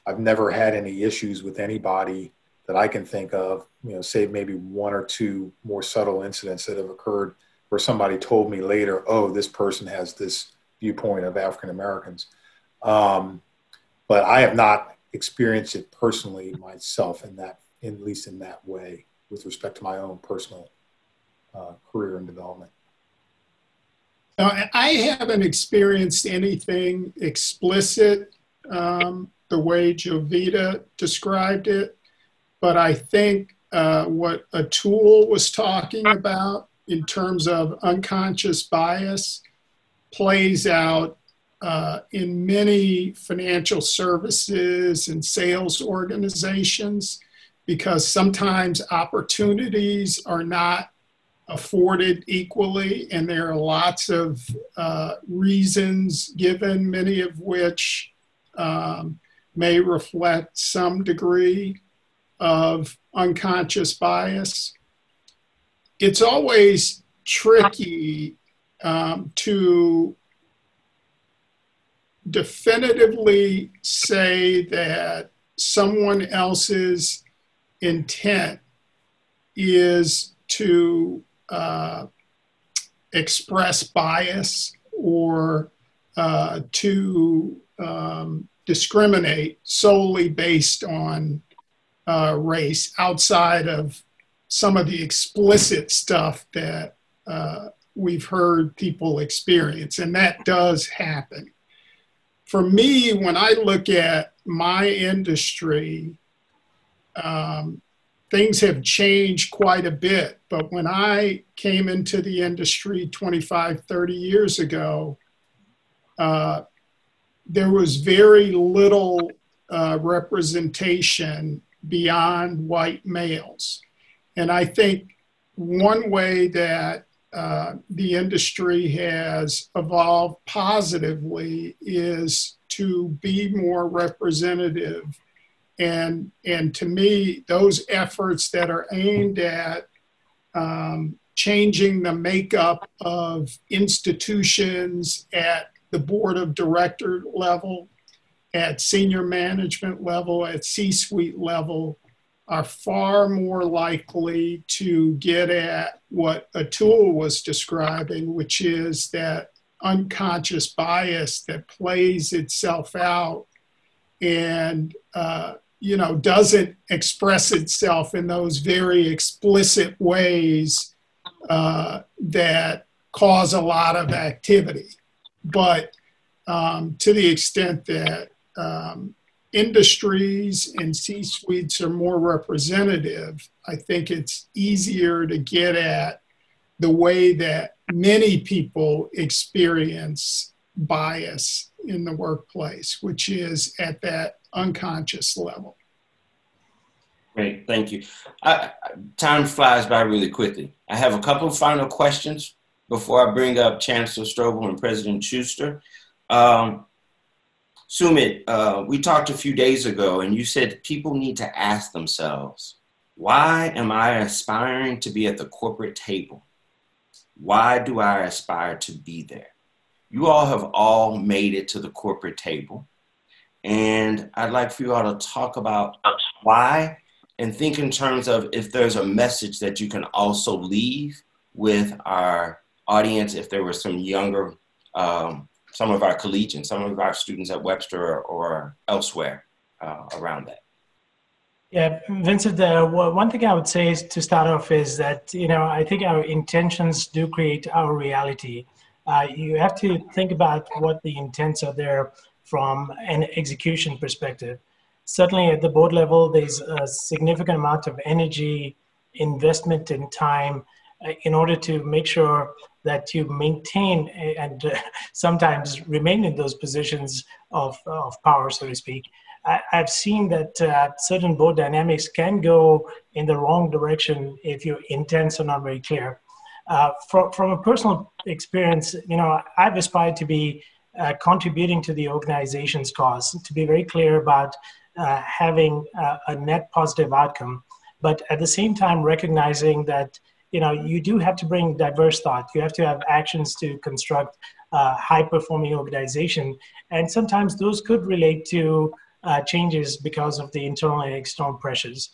I've never had any issues with anybody that I can think of, save maybe one or two more subtle incidents that have occurred where somebody told me later, oh, this person has this viewpoint of African Americans. But I have not experienced it personally myself at least in that way, with respect to my own personal career and development. I haven't experienced anything explicit the way Jovita described it, but I think what Atul was talking about in terms of unconscious bias plays out in many financial services and sales organizations, because sometimes opportunities are not afforded equally, and there are lots of reasons given, many of which may reflect some degree of unconscious bias. It's always tricky to definitively say that someone else's intent is to express bias or to discriminate solely based on race outside of some of the explicit stuff that we've heard people experience. And that does happen. For me, when I look at my industry, things have changed quite a bit. But when I came into the industry 25, 30 years ago, there was very little representation beyond white males. And I think one way that the industry has evolved positively is to be more representative. And to me, those efforts that are aimed at changing the makeup of institutions at the board of director level, at senior management level, at C-suite level, are far more likely to get at what Atul was describing, which is that unconscious bias that plays itself out and doesn't express itself in those very explicit ways that cause a lot of activity. But to the extent that industries and C-suites are more representative, I think it's easier to get at the way that many people experience bias in the workplace, which is at that unconscious level. Great, thank you. Time flies by really quickly. I have a couple of final questions before I bring up Chancellor Strobel and President Schuster. Sumit, we talked a few days ago and you said people need to ask themselves, why am I aspiring to be at the corporate table? Why do I aspire to be there? You all have all made it to the corporate table. And I'd like for you all to talk about why and think in terms of if there's a message that you can also leave with our audience, if there were some younger, some of our collegians, some of our students at Webster or elsewhere around that. Yeah, Vincent, one thing I would say is to start off is that, I think our intentions do create our reality. You have to think about what the intents are there from an execution perspective. Certainly at the board level, there's a significant amount of energy, investment, and time in order to make sure that you maintain and sometimes remain in those positions of power, so to speak. I've seen that certain board dynamics can go in the wrong direction if your intents are not very clear. From a personal experience, I've aspired to be contributing to the organization's cause, to be very clear about having a net positive outcome, but at the same time recognizing that you do have to bring diverse thought. You have to have actions to construct a high-performing organization, and sometimes those could relate to changes because of the internal and external pressures.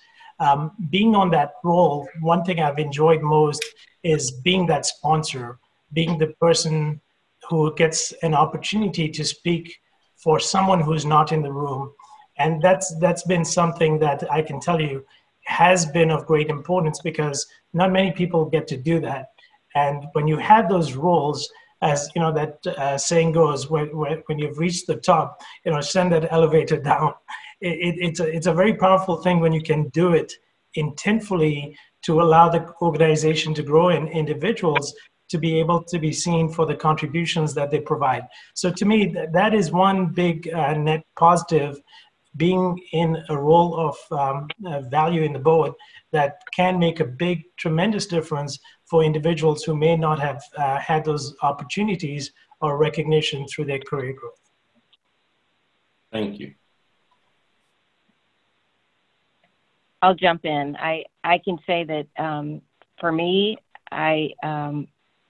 Being on that role, one thing I've enjoyed most is being that sponsor, being the person who gets an opportunity to speak for someone who's not in the room. And that's been something that I can tell you has been of great importance because not many people get to do that. And when you have those roles, as that saying goes, when you've reached the top, send that elevator down. It's a very powerful thing when you can do it intentfully to allow the organization to grow and individuals to be able to be seen for the contributions that they provide. So to me, that is one big net positive, being in a role of value in the board that can make a big, tremendous difference for individuals who may not have had those opportunities or recognition through their career growth. Thank you. I'll jump in. I can say that for me, I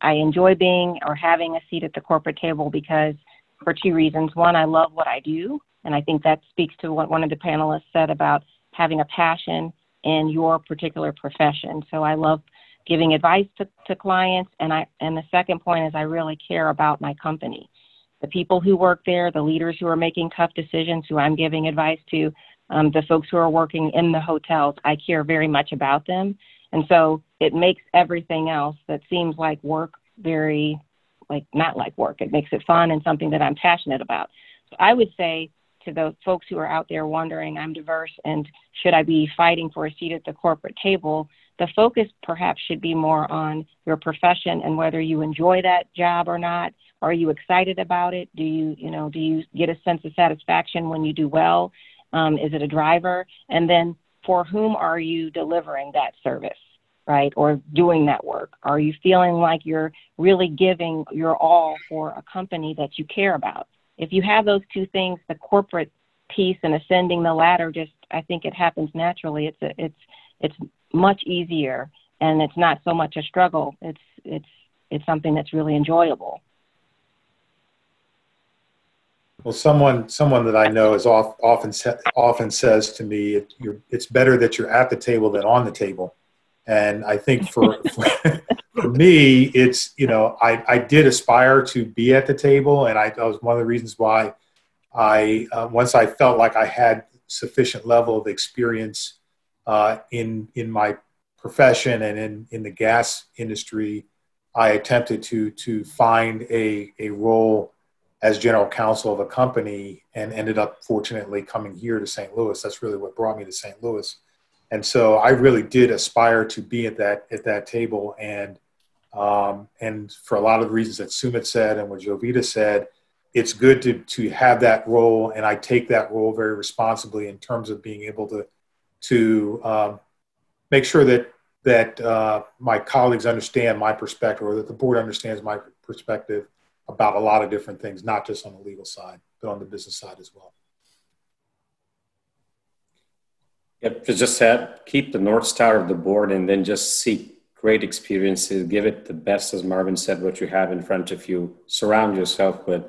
enjoy being or having a seat at the corporate table because for two reasons. One, I love what I do. And I think that speaks to what one of the panelists said about having a passion in your particular profession. So I love giving advice to clients. And the second point is I really care about my company. The people who work there, the leaders who are making tough decisions, who I'm giving advice to, the folks who are working in the hotels, I care very much about them. And so it makes everything else that seems like work very, not like work. It makes it fun and something that I'm passionate about. So I would say to those folks who are out there wondering, I'm diverse and should I be fighting for a seat at the corporate table, the focus perhaps should be more on your profession and whether you enjoy that job or not. Are you excited about it? Do you get a sense of satisfaction when you do well? Is it a driver? And then for whom are you delivering that service, right? Or doing that work? Are you feeling like you're really giving your all for a company that you care about? If you have those two things, the corporate piece and ascending the ladder, I think it happens naturally. It's much easier, and it's not so much a struggle. It's something that's really enjoyable. Well, someone that I know is often says to me, it's better that you're at the table than on the table. And I think for me, it's, I did aspire to be at the table. And that was one of the reasons why once I felt like I had sufficient level of experience in my profession and in the gas industry, I attempted to find a role as general counsel of a company and ended up fortunately coming here to St. Louis. That's really what brought me to St. Louis. And so I really did aspire to be at that table. And for a lot of the reasons that Sumit said and what Jovita said, it's good to have that role. And I take that role very responsibly in terms of being able to make sure that my colleagues understand my perspective, or that the board understands my perspective about a lot of different things, not just on the legal side, but on the business side as well. Yep, just keep the North Star of the board and then just seek great experiences, give it the best, as Marvin said, what you have in front of you. Surround yourself with,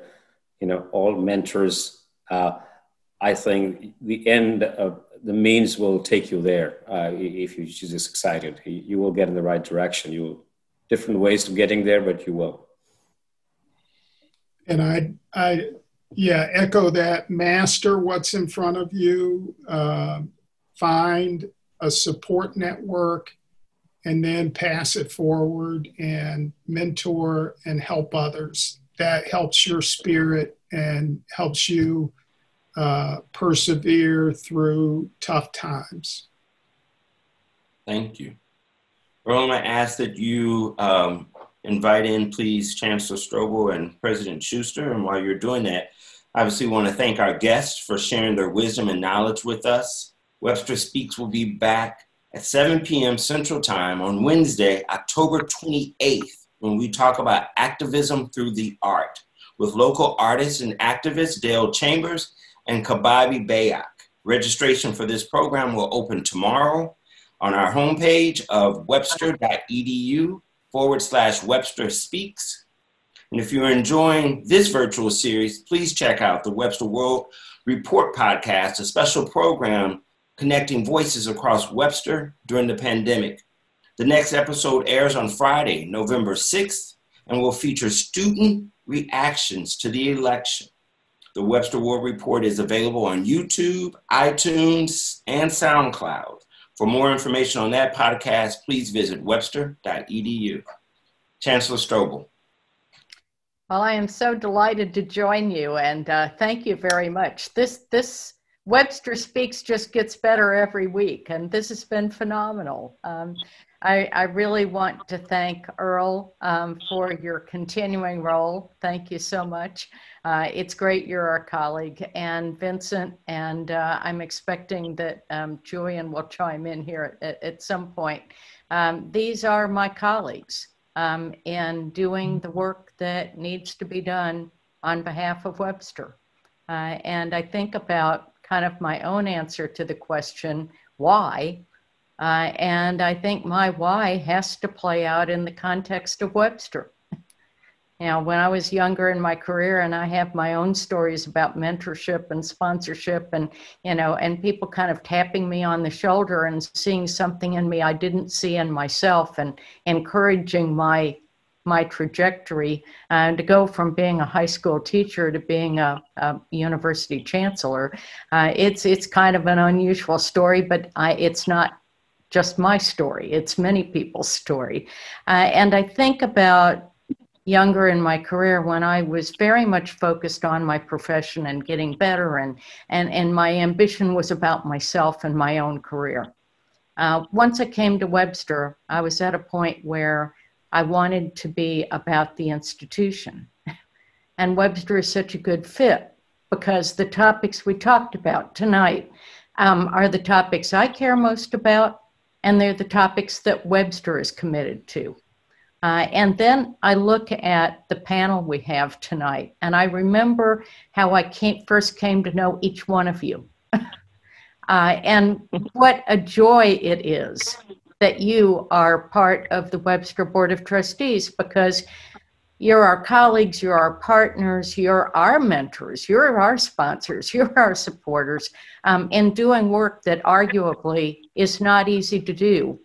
all mentors. I think the end of the means will take you there if you're just excited. You will get in the right direction. Different ways of getting there, but you will. And I echo that. Master what's in front of you. Find a support network, and then pass it forward and mentor and help others. That helps your spirit and helps you persevere through tough times. Thank you. Earl, I ask that you invite in, please, Chancellor Strobel and President Schuster. And while you're doing that, I obviously want to thank our guests for sharing their wisdom and knowledge with us. Webster Speaks will be back at 7 p.m. Central Time on Wednesday, October 28th, when we talk about activism through the art with local artists and activists Dale Chambers and Kababi Bayak. Registration for this program will open tomorrow on our homepage of webster.edu/Webster Speaks. And if you're enjoying this virtual series, please check out the Webster World Report podcast, a special program connecting voices across Webster during the pandemic. The next episode airs on Friday, November 6th, and will feature student reactions to the election. The Webster World Report is available on YouTube, iTunes, and SoundCloud. For more information on that podcast, please visit webster.edu. Chancellor Strobel. Well, I am so delighted to join you, and thank you very much. This Webster Speaks just gets better every week, and this has been phenomenal. I really want to thank Earl for your continuing role. Thank you so much. It's great you're our colleague, and Vincent, and I'm expecting that Julian will chime in here at some point. These are my colleagues in doing the work that needs to be done on behalf of Webster. And I think about kind of my own answer to the question, why? And I think my why has to play out in the context of Webster. When I was younger in my career, and I have my own stories about mentorship and sponsorship and, and people kind of tapping me on the shoulder and seeing something in me I didn't see in myself and encouraging my trajectory to go from being a high school teacher to being a university chancellor. It's kind of an unusual story, but it's not just my story. It's many people's story. And I think about younger in my career when I was very much focused on my profession and getting better, and my ambition was about myself and my own career. Once I came to Webster, I was at a point where I wanted to be about the institution. And Webster is such a good fit because the topics we talked about tonight are the topics I care most about, and they're the topics that Webster is committed to. And then I look at the panel we have tonight, and I remember how I first came to know each one of you. And what a joy it is that you are part of the Webster Board of Trustees, because you're our colleagues, you're our partners, you're our mentors, you're our sponsors, you're our supporters in doing work that arguably is not easy to do,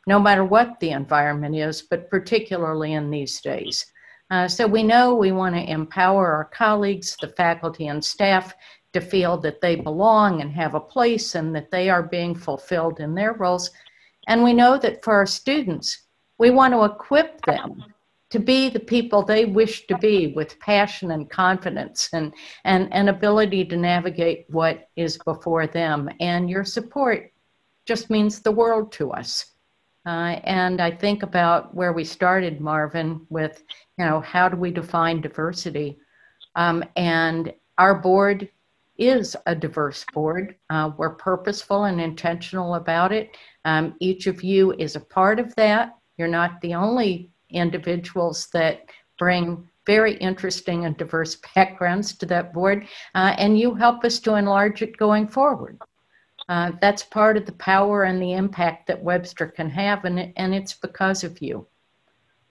no matter what the environment is, but particularly in these days. So we know we want to empower our colleagues, the faculty and staff, to feel that they belong and have a place and that they are being fulfilled in their roles. And we know that for our students, we want to equip them to be the people they wish to be with passion and confidence and ability to navigate what is before them. And your support just means the world to us. And I think about where we started, Marvin, with, how do we define diversity? And our board is a diverse board. We're purposeful and intentional about it. Each of you is a part of that. You're not the only individuals that bring very interesting and diverse backgrounds to that board, and you help us to enlarge it going forward. That's part of the power and the impact that Webster can have, and it's because of you.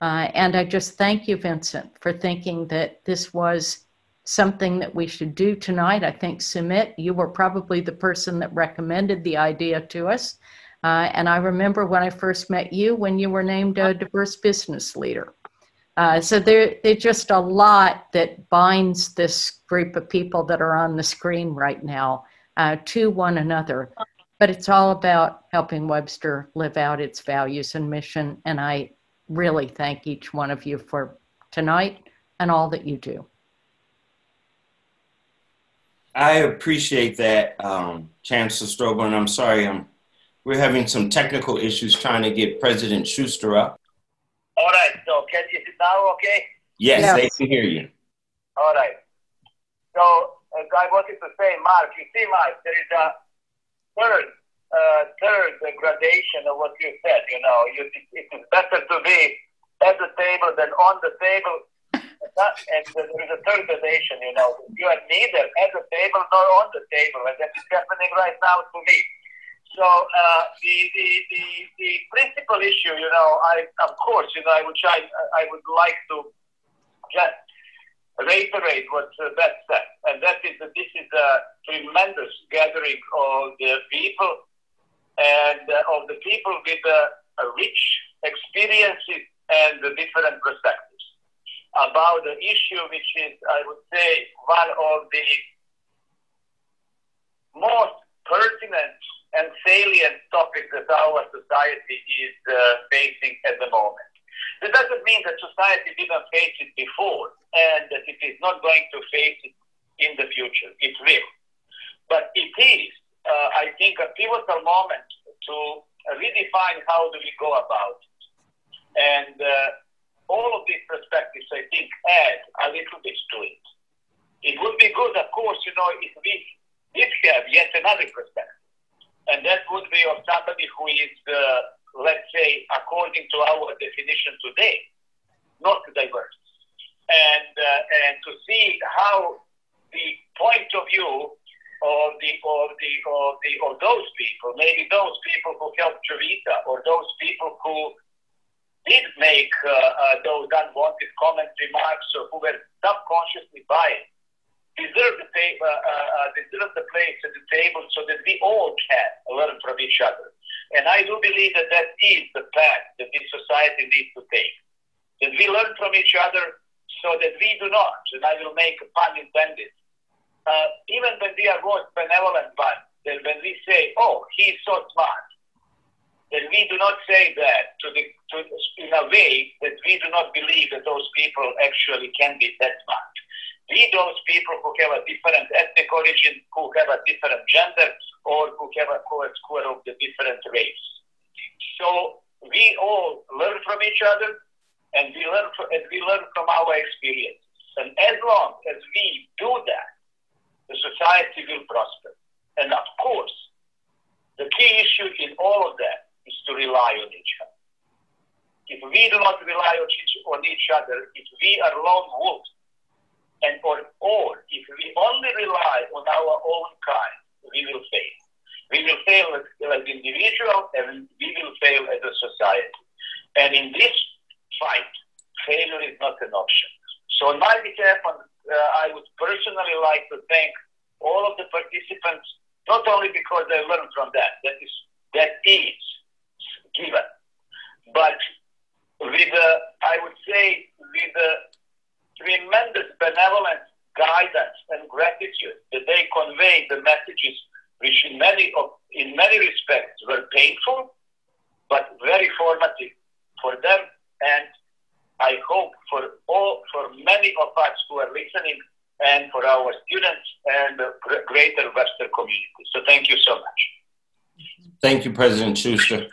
And I just thank you, Vincent, for thinking that this was something that we should do tonight. I think, Sumit, you were probably the person that recommended the idea to us. And I remember when I first met you, when you were named a diverse business leader. So there's just a lot that binds this group of people that are on the screen right now to one another. But it's all about helping Webster live out its values and mission. And I really thank each one of you for tonight and all that you do. I appreciate that, Chancellor Strobel, and I'm sorry, we're having some technical issues trying to get President Schuster up. All right, so is it now okay? Yes, they can hear you. All right. So I wanted to say, Mark, you see, Mark, there is a third gradation of what you said, it is better to be at the table than on the table. And there is a third gradation, you are neither at the table nor on the table, and that is happening right now to me. So the principal issue, I would like to just reiterate what Beth said, and that is that this is a tremendous gathering of the people and of the people with rich experiences and different perspectives about the issue, which is, I would say, one of the most pertinent and salient topics that our society is facing at the moment. That doesn't mean that society didn't face it before and that it is not going to face it in the future. It will. But it is, I think, a pivotal moment to redefine how do we go about it. And all of these perspectives, I think, add a little bit to it. It would be good, of course, if we did have yet another perspective. And that would be of somebody who is, let's say, according to our definition today, not diverse. And to see how the point of view of those people, maybe those people who helped Jovita, or those people who did make those unwanted comments, remarks, or who were subconsciously biased, deserve the place at the table so that we all can learn from each other. And I do believe that that is the path that this society needs to take. That we learn from each other so that we do not, and I will make a pun intended, even when we are most benevolent ones, that when we say, oh, he's so smart, then we do not say that in a way that we do not believe that those people actually can be that smart. We, those people who have a different ethnic origin, who have a different gender, or who have a score of the different race. So we all learn from each other, and we learn from our experiences. And as long as we do that, the society will prosper. And of course, the key issue in all of that is to rely on each other. If we do not rely on each other, if we are lone wolves, or if we only rely on our own kind, we will fail. We will fail as individuals, and we will fail as a society. And in this fight, failure is not an option. So on my behalf, I would personally like to thank all of the participants, not only because I learned from that is given, but with I would say with a tremendous benevolence, guidance, and gratitude that they conveyed the messages which in many respects were painful, but very formative for them, and I hope for many of us who are listening, and for our students and the greater Webster community. So thank you so much. Thank you, President Schuster.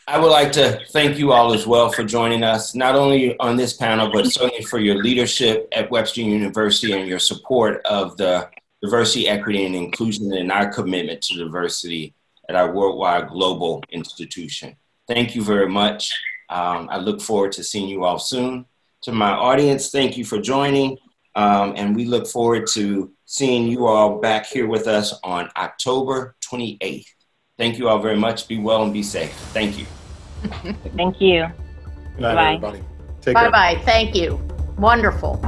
I would like to thank you all as well for joining us, not only on this panel, but certainly for your leadership at Webster University and your support of the diversity, equity, and inclusion, and our commitment to diversity at our worldwide global institution. Thank you very much. I look forward to seeing you all soon. To my audience, thank you for joining. And we look forward to seeing you all back here with us on October 28th. Thank you all very much. Be well and be safe. Thank you. Thank you. Good night, Bye. everybody. Take care. Bye-bye. Thank you. Wonderful.